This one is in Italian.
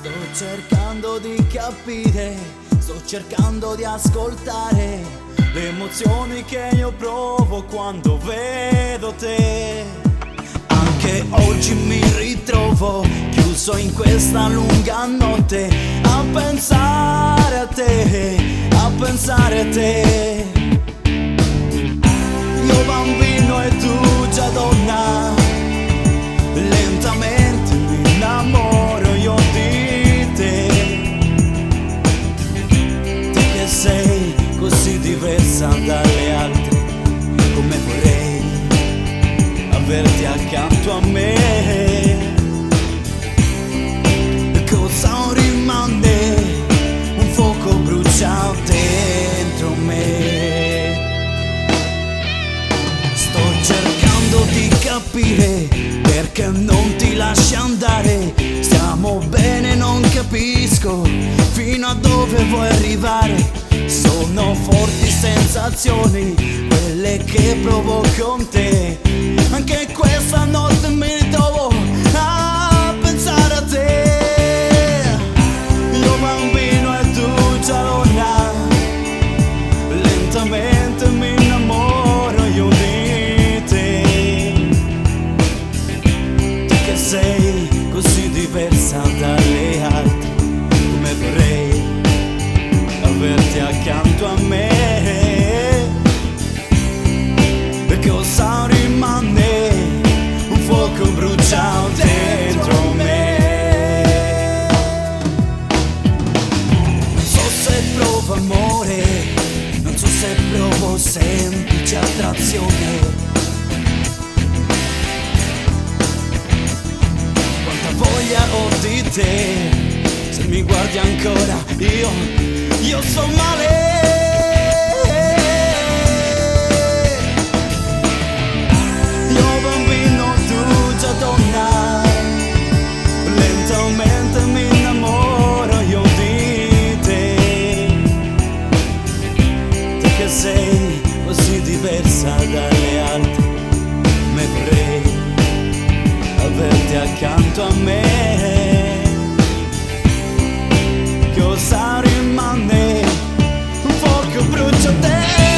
Sto cercando di capire, sto cercando di ascoltare le emozioni che io provo quando vedo te. Anche oggi mi ritrovo chiuso in questa lunga notte a pensare a te, a pensare a te. Io bambino e tu già donna, lentamente mi innamoro io di te. Te che sei così diversa dalle altre, come vorrei averti accanto a me. Cosa rimane? Un fuoco brucia dentro me. Sto cercando di capire perché non ti lasci andare. Stiamo bene, non capisco fino a dove vuoi arrivare. Sono forti sensazioni quelle che provo con te. Anche questa notte mi ritrovo a pensare a te. Io bambino e tu già donna, lentamente mi innamoro io di te. Tu che sei così diversa dalle altre, come vorrei averti accanto a me. Cosa rimane? Un fuoco brucia dentro me. Non so se provo amore, non so se provo semplice attrazione. Quanta voglia ho di te, se mi guardi ancora io sto male. Sei così diversa dalle altre, come vorrei averti accanto a me. Cosa rimane? Un fuoco brucia te.